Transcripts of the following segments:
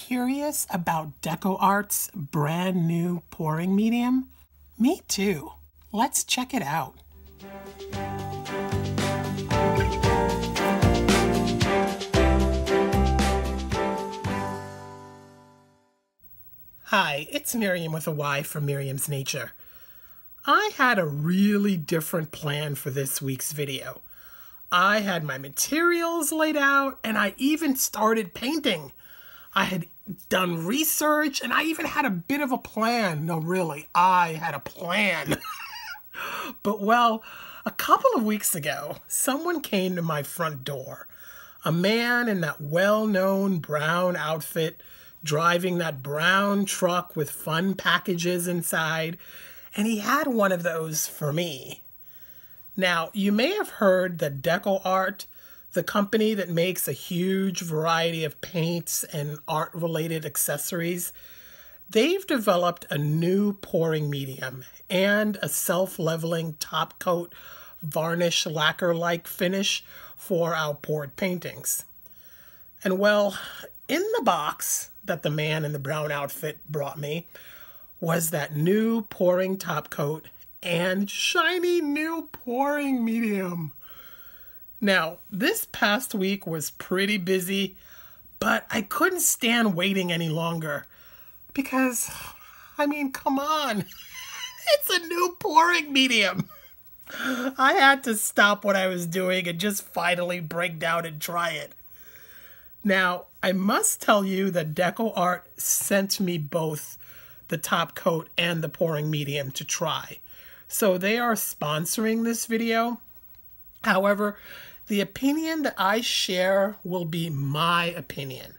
Curious about DecoArt's brand new pouring medium? Me too. Let's check it out. Hi, it's Miriam with a Y from Miriam's Nature. I had a really different plan for this week's video. I had my materials laid out and I even started painting. I had done research and I even had a bit of a plan. No, really, I had a plan. But well, a couple of weeks ago, someone came to my front door. A man in that well-known brown outfit, driving that brown truck with fun packages inside, and he had one of those for me. Now, you may have heard that DecoArt, the company that makes a huge variety of paints and art-related accessories, they've developed a new pouring medium and a self-leveling top coat varnish lacquer-like finish for our poured paintings. And well, in the box that the man in the brown outfit brought me was that new pouring top coat and shiny new pouring medium. Now, this past week was pretty busy, but I couldn't stand waiting any longer because, I mean, come on, it's a new pouring medium. I had to stop what I was doing and just finally break down and try it. Now, I must tell you that DecoArt sent me both the top coat and the pouring medium to try. So they are sponsoring this video. However, the opinion that I share will be my opinion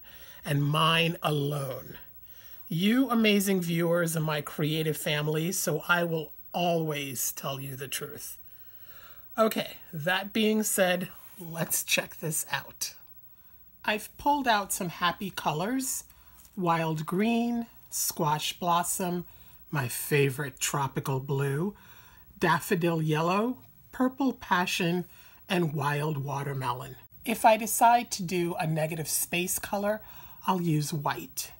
and mine alone. You amazing viewers are my creative family, so I will always tell you the truth. Okay, that being said, let's check this out. I've pulled out some happy colors: wild green, squash blossom, my favorite tropical blue, daffodil yellow, purple passion, and wild watermelon. If I decide to do a negative space color, I'll use white.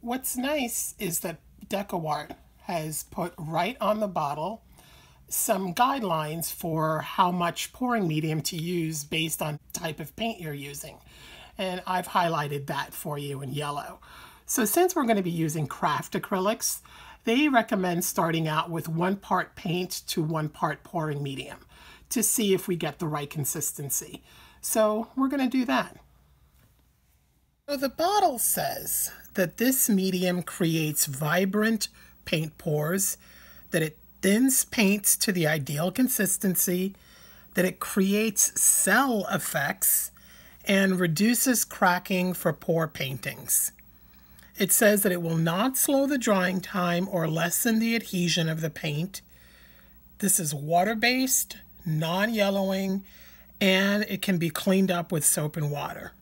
What's nice is that DecoArt has put right on the bottle some guidelines for how much pouring medium to use based on type of paint you're using. And I've highlighted that for you in yellow. So since we're going to be using craft acrylics, they recommend starting out with 1 part paint to 1 part pouring medium to see if we get the right consistency. So we're going to do that. So the bottle says that this medium creates vibrant paint pours, that it thins paints to the ideal consistency, that it creates cell effects, and reduces cracking for pour paintings. It says that it will not slow the drying time or lessen the adhesion of the paint. This is water-based, non-yellowing, and it can be cleaned up with soap and water.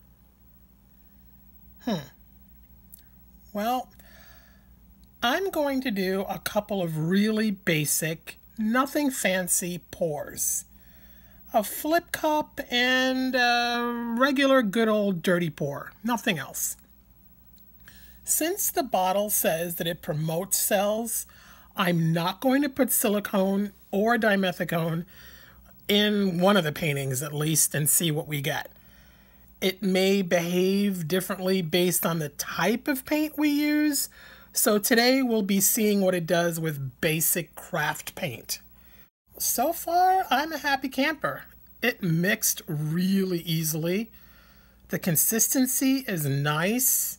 Well, I'm going to do a couple of really basic, nothing fancy pours. A flip cup and a regular good old dirty pour, nothing else. Since the bottle says that it promotes cells, I'm not going to put silicone or dimethicone in one of the paintings at least and see what we get. It may behave differently based on the type of paint we use, so today we'll be seeing what it does with basic craft paint. So far, I'm a happy camper. It mixed really easily. The consistency is nice.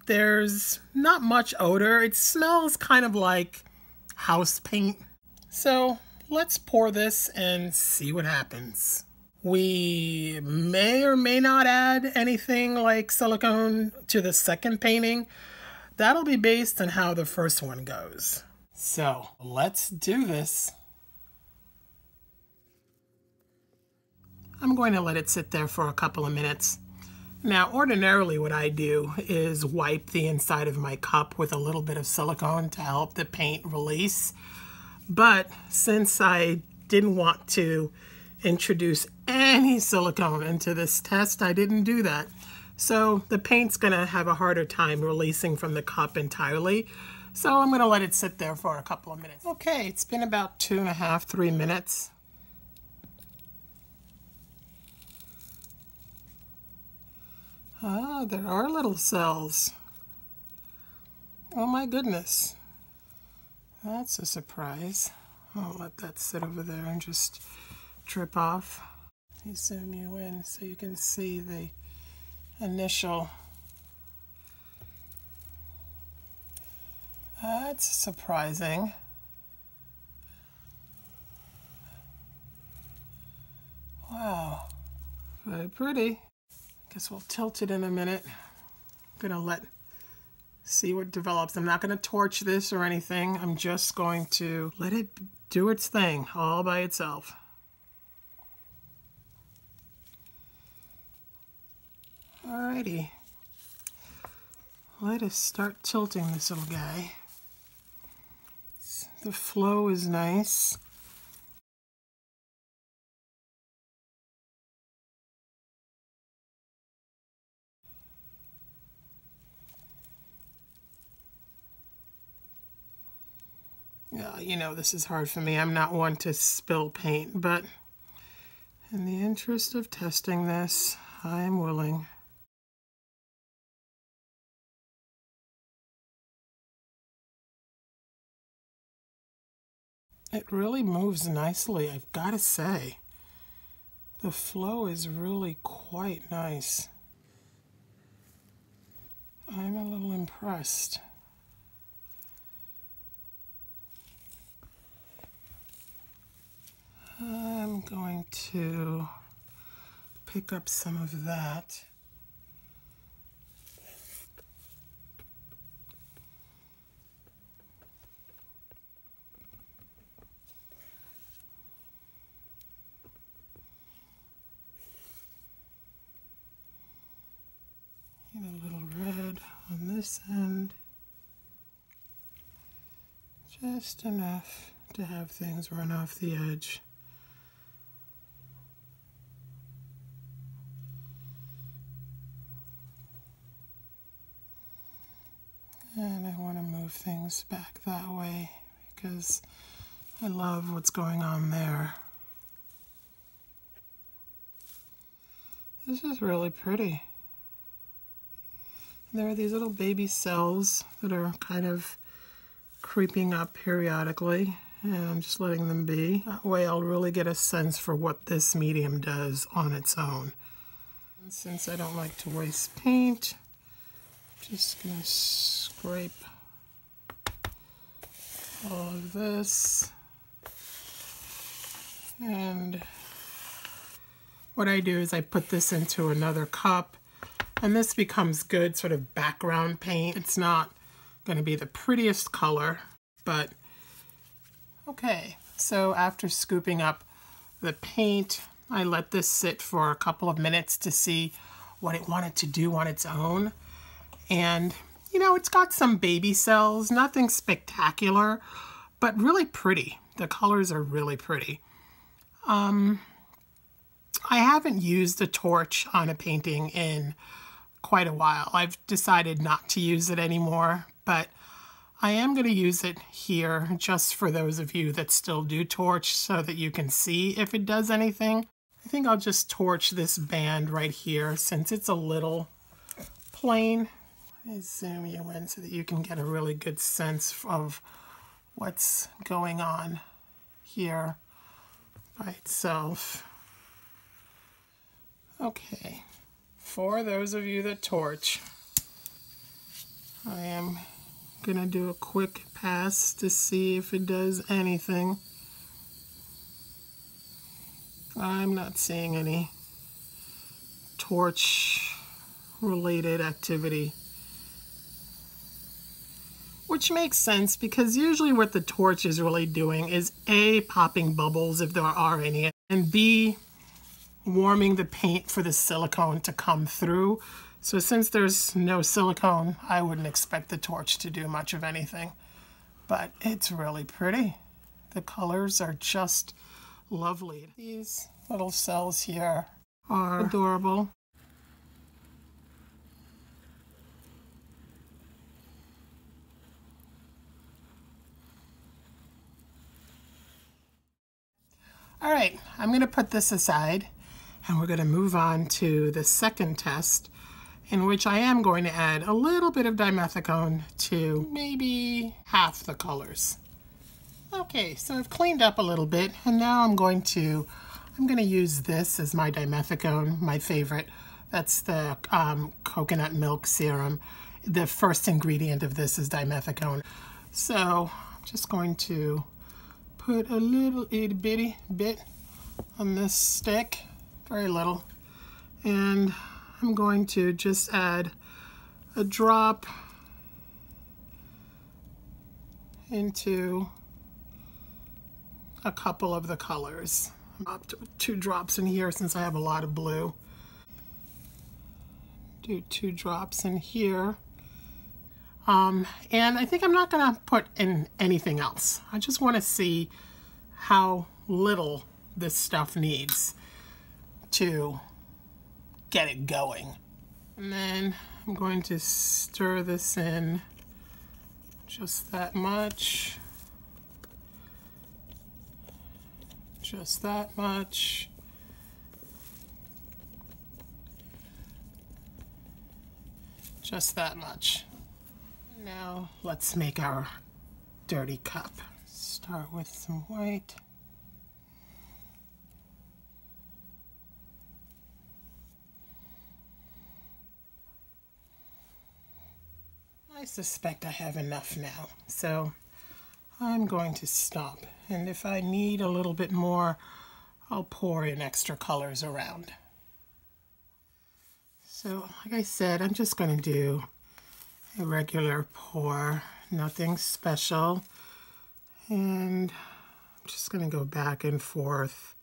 There's not much odor. It smells kind of like house paint. So let's pour this and see what happens. We may or may not add anything like silicone to the second painting. That'll be based on how the first one goes. So let's do this. I'm going to let it sit there for a couple of minutes. Now, ordinarily what I do is wipe the inside of my cup with a little bit of silicone to help the paint release. But since I didn't want to introduce any silicone into this test, I didn't do that. So the paint's gonna have a harder time releasing from the cup entirely. So I'm gonna let it sit there for a couple of minutes. Okay, it's been about 2.5, 3 minutes. Ah, there are little cells. Oh my goodness. That's a surprise. I'll let that sit over there and just drip off. Let me zoom you in so you can see the initial. That's surprising. Wow. Very pretty. Guess we'll tilt it in a minute. I'm gonna see what develops. I'm not gonna torch this or anything. I'm just going to let it do its thing all by itself. Alrighty. Let us start tilting this little guy. The flow is nice. Yeah, you know, this is hard for me. I'm not one to spill paint, but in the interest of testing this, I'm willing. It really moves nicely, I've got to say. The flow is really quite nice. I'm a little impressed. I'm going to pick up some of that. Get a little red on this end. Just enough to have things run off the edge. And I want to move things back that way because I love what's going on there. This is really pretty. There are these little baby cells that are kind of creeping up periodically, and I'm just letting them be. That way I'll really get a sense for what this medium does on its own. And since I don't like to waste paint, I'm just going to scrape all of this. And what I do is I put this into another cup, and this becomes good sort of background paint. It's not going to be the prettiest color, but okay. So after scooping up the paint, I let this sit for a couple of minutes to see what it wanted to do on its own. And, you know, it's got some baby cells, nothing spectacular, but really pretty. The colors are really pretty. I haven't used a torch on a painting in quite a while. I've decided not to use it anymore, but I am going to use it here just for those of you that still do torch so that you can see if it does anything. I think I'll just torch this band right here since it's a little plain. Let me zoom you in so that you can get a really good sense of what's going on here by itself. Okay, for those of you that torch, I am gonna do a quick pass to see if it does anything. I'm not seeing any torch related activity, which makes sense because usually what the torch is really doing is A, popping bubbles if there are any, and B, warming the paint for the silicone to come through. So since there's no silicone, I wouldn't expect the torch to do much of anything. But it's really pretty. The colors are just lovely. These little cells here are adorable. All right, I'm going to put this aside and we're going to move on to the second test, in which I am going to add a little bit of dimethicone to maybe half the colors. Okay, so I've cleaned up a little bit, and now I'm going to use this as my dimethicone, my favorite. That's the coconut milk serum. The first ingredient of this is dimethicone. So I'm just going to put a little itty bitty bit on this stick, very little, and I'm going to just add a drop into a couple of the colors. I'm up to 2 drops in here since I have a lot of blue. Do 2 drops in here. And I think I'm not gonna put in anything else. I just wanna see how little this stuff needs to get it going. And then I'm going to stir this in just that much. Just that much. Just that much. Now let's make our dirty cup. Start with some white. I suspect I have enough now, so I'm going to stop, and if I need a little bit more, I'll pour in extra colors around. So, like I said, I'm just going to do a regular pour, nothing special, and I'm just going to go back and forth.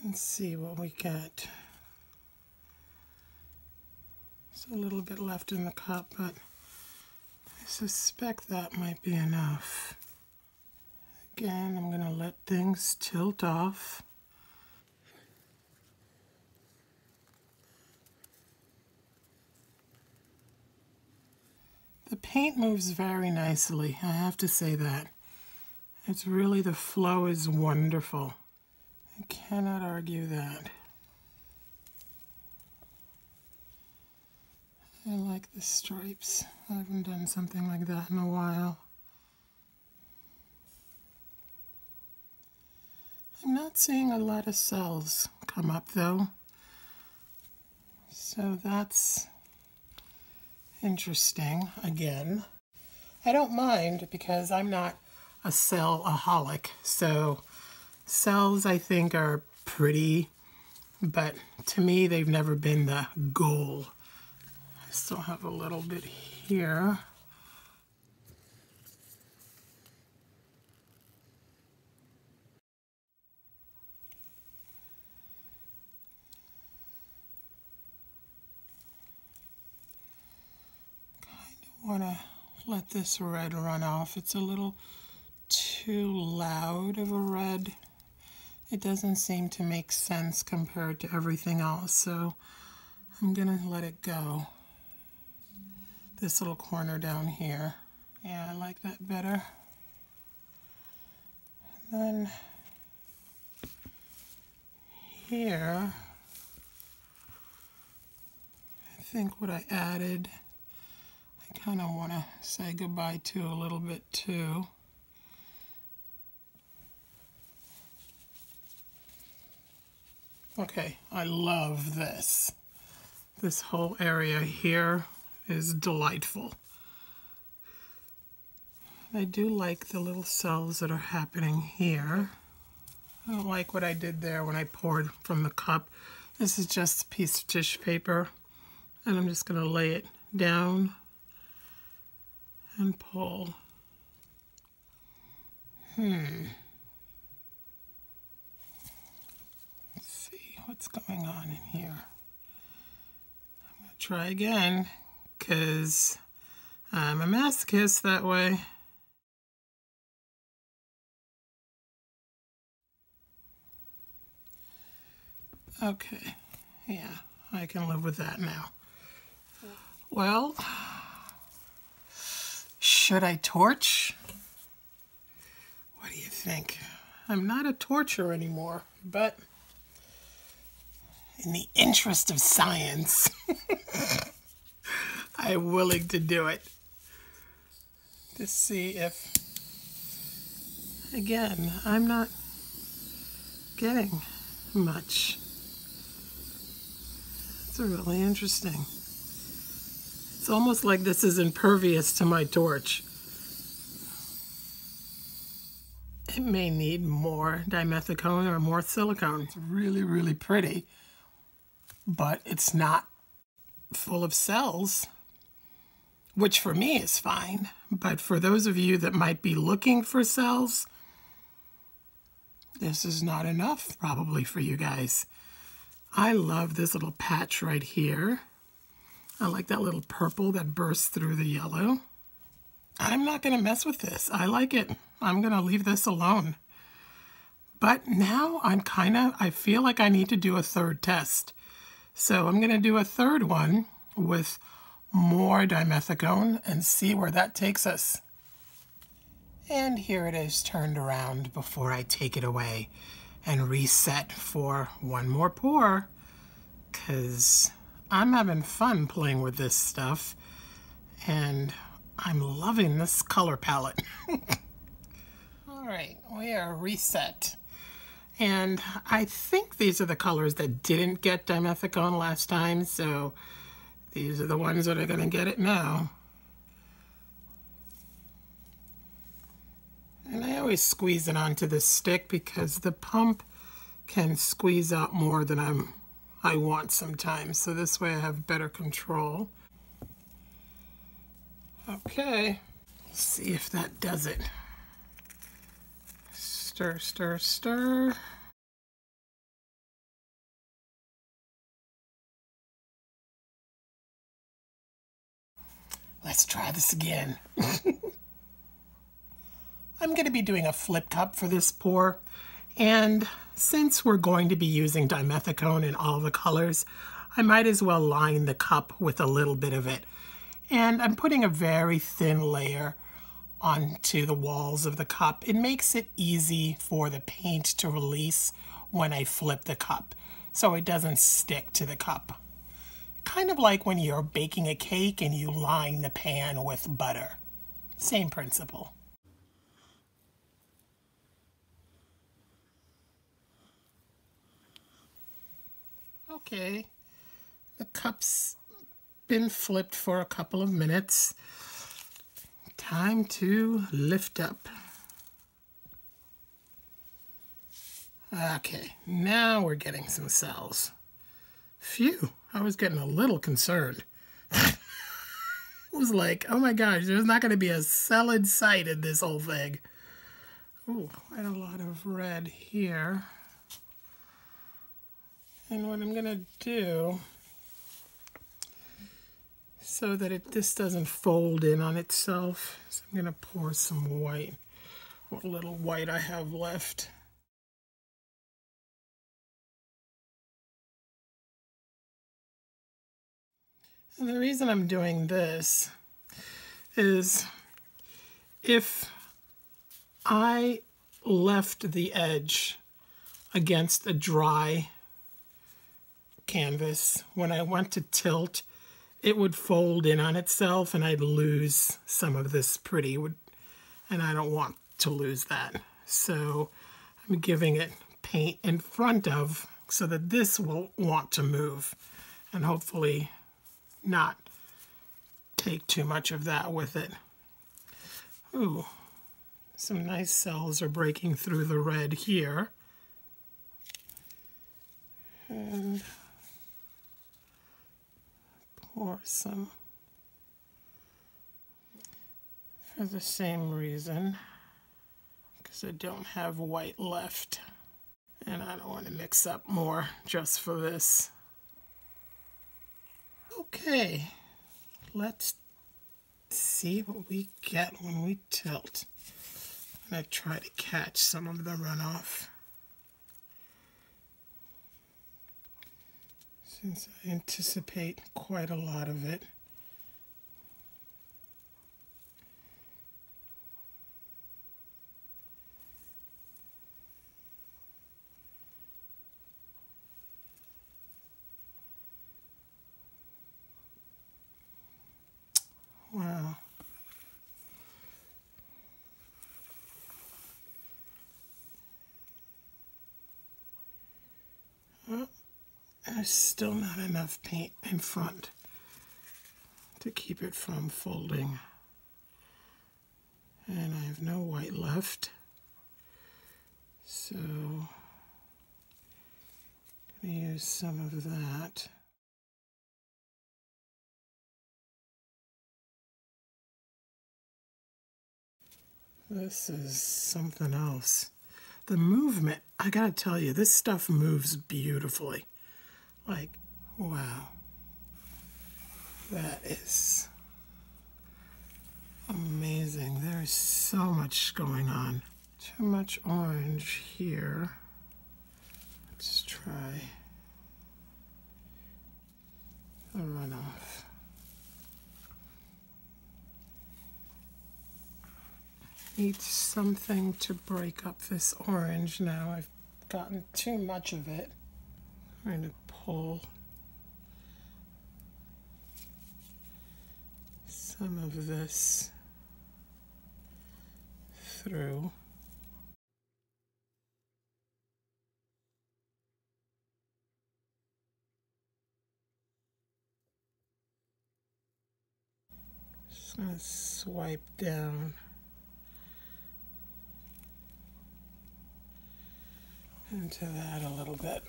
And see what we get. A little bit left in the cup, but I suspect that might be enough. Again, I'm going to let things tilt off. The paint moves very nicely, I have to say that. It's really, the flow is wonderful. I cannot argue that. I like the stripes. I haven't done something like that in a while. I'm not seeing a lot of cells come up though, so that's interesting again. I don't mind because I'm not a cell-aholic, so cells I think are pretty, but to me they've never been the goal. I still have a little bit here. Want to let this red run off. It's a little too loud of a red. It doesn't seem to make sense compared to everything else, so I'm gonna let it go. This little corner down here. Yeah, I like that better. And then here, I think what I added, I kind of want to say goodbye to a little bit too. Okay, I love this. This whole area here is delightful. I do like the little cells that are happening here. I don't like what I did there when I poured from the cup. This is just a piece of tissue paper, and I'm just going to lay it down and pull. Let's see what's going on in here. I'm going to try again because I'm a masochist that way. Okay, yeah, I can live with that now. Well, Should I torch? What do you think? I'm not a torcher anymore, but in the interest of science, I'm willing to do it. To see if, again, I'm not getting much. It's really interesting. It's almost like this is impervious to my torch. It may need more dimethicone or more silicone. It's really, really pretty, but it's not full of cells, which for me is fine. But for those of you that might be looking for cells, this is not enough probably for you guys. I love this little patch right here. I like that little purple that bursts through the yellow. I'm not going to mess with this. I like it. I'm going to leave this alone. But now I feel like I need to do a third test. So I'm going to do a third one with more dimethicone and see where that takes us. And here it is turned around before I take it away and reset for one more pour, because I'm having fun playing with this stuff and I'm loving this color palette. All right, we are reset. And I think these are the colors that didn't get dimethicone last time, so these are the ones that are going to get it now. And I always squeeze it onto the stick because the pump can squeeze out more than I want sometimes. So this way I have better control. Okay, let's see if that does it. Stir, stir, stir. Let's try this again. I'm going to be doing a flip cup for this pour, and since we're going to be using dimethicone in all the colors, I might as well line the cup with a little bit of it. And I'm putting a very thin layer onto the walls of the cup. It makes it easy for the paint to release when I flip the cup, so it doesn't stick to the cup. Kind of like when you're baking a cake and you line the pan with butter. Same principle. Okay, the cup's been flipped for a couple of minutes. Time to lift up. Okay, now we're getting some cells. Phew, I was getting a little concerned. It was like, oh my gosh, there's not going to be a cell in sight in this whole thing. Ooh, quite a lot of red here. And what I'm going to do, so that this doesn't fold in on itself, is I'm going to pour some white, what little white I have left. And the reason I'm doing this is if I left the edge against a dry canvas, when I went to tilt, it would fold in on itself and I'd lose some of this pretty, and I don't want to lose that. So I'm giving it paint in front of so that this will want to move and hopefully not take too much of that with it. Ooh, some nice cells are breaking through the red here. And pour some for the same reason, because I don't have white left and I don't want to mix up more just for this. Okay, let's see what we get when we tilt. I'm going to try to catch some of the runoff, since I anticipate quite a lot of it. There's still not enough paint in front to keep it from folding. And I have no white left. So I'm going to use some of that. This is something else. The movement, I gotta tell you, this stuff moves beautifully. Like, wow. That is amazing. There's so much going on. Too much orange here. Let's try the runoff. Need something to break up this orange now. I've gotten too much of it. I'm going to pull some of this through. Just going to swipe down into that a little bit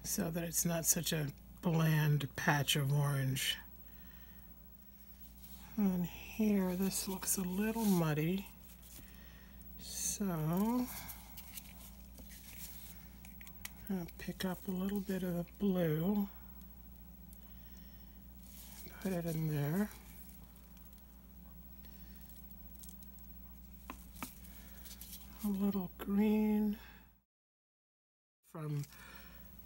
so that it's not such a bland patch of orange. And here this looks a little muddy, so I'll pick up a little bit of the blue, put it in there. A little green. From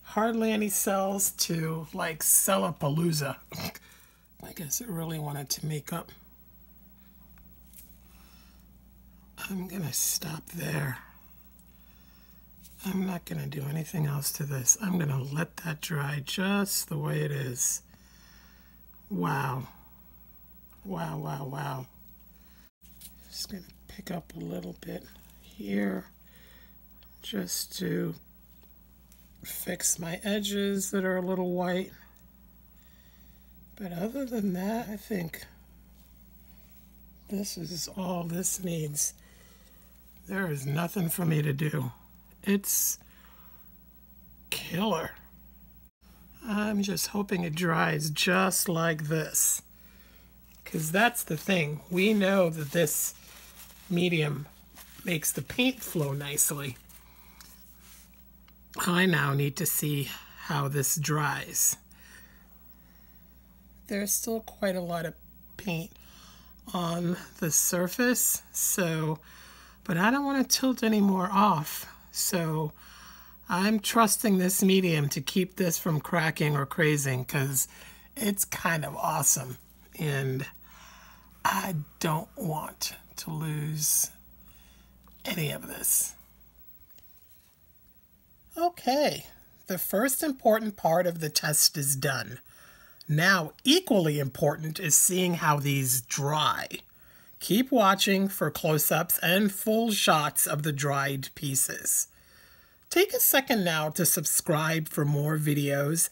hardly any cells to like Cellapalooza. I guess it really wanted to make up. I'm gonna stop there. I'm not gonna do anything else to this. I'm gonna let that dry just the way it is. Wow. Wow, wow, wow. Just gonna pick up a little bit here just to fix my edges that are a little white. But other than that, I think this is all this needs. There is nothing for me to do. It's killer. I'm just hoping it dries just like this, because that's the thing. We know that this medium makes the paint flow nicely. I now need to see how this dries. There's still quite a lot of paint on the surface, but I don't want to tilt any more off, so I'm trusting this medium to keep this from cracking or crazing, because it's kind of awesome and I don't want to lose any of this. Okay, the first important part of the test is done. Now, equally important is seeing how these dry. Keep watching for close-ups and full shots of the dried pieces. Take a second now to subscribe for more videos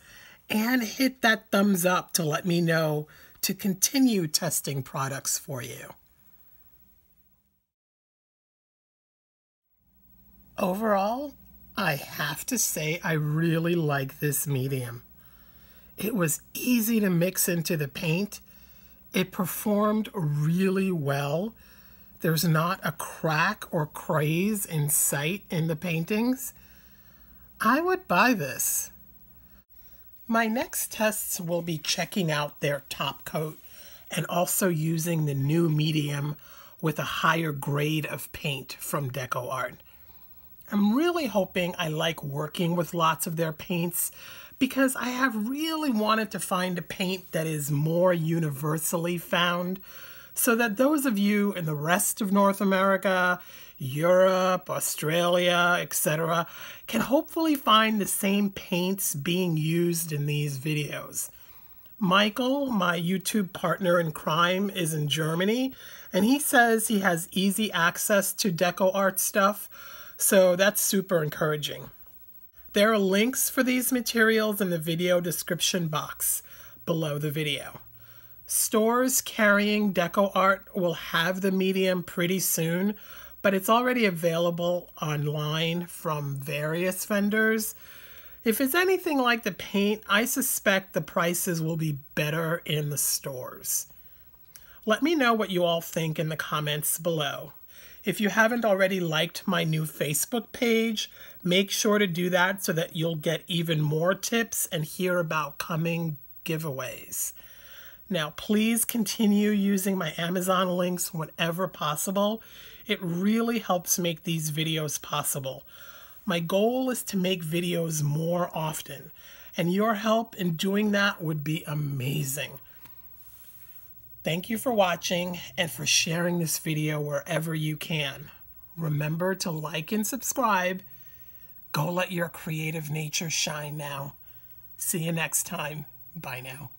and hit that thumbs up to let me know to continue testing products for you. Overall, I have to say I really like this medium. It was easy to mix into the paint. It performed really well. There's not a crack or craze in sight in the paintings. I would buy this. My next tests will be checking out their top coat and also using the new medium with a higher grade of paint from DecoArt. I'm really hoping I like working with lots of their paints, because I have really wanted to find a paint that is more universally found, so that those of you in the rest of North America, Europe, Australia, etc., can hopefully find the same paints being used in these videos. Michael, my YouTube partner in crime, is in Germany, and he says he has easy access to DecoArt stuff, so that's super encouraging. There are links for these materials in the video description box below the video. Stores carrying DecoArt will have the medium pretty soon, but it's already available online from various vendors. If it's anything like the paint, I suspect the prices will be better in the stores. Let me know what you all think in the comments below. If you haven't already liked my new Facebook page, make sure to do that so that you'll get even more tips and hear about coming giveaways. Now, please continue using my Amazon links whenever possible. It really helps make these videos possible. My goal is to make videos more often, and your help in doing that would be amazing. Thank you for watching and for sharing this video wherever you can. Remember to like and subscribe. Go let your creative nature shine now. See you next time. Bye now.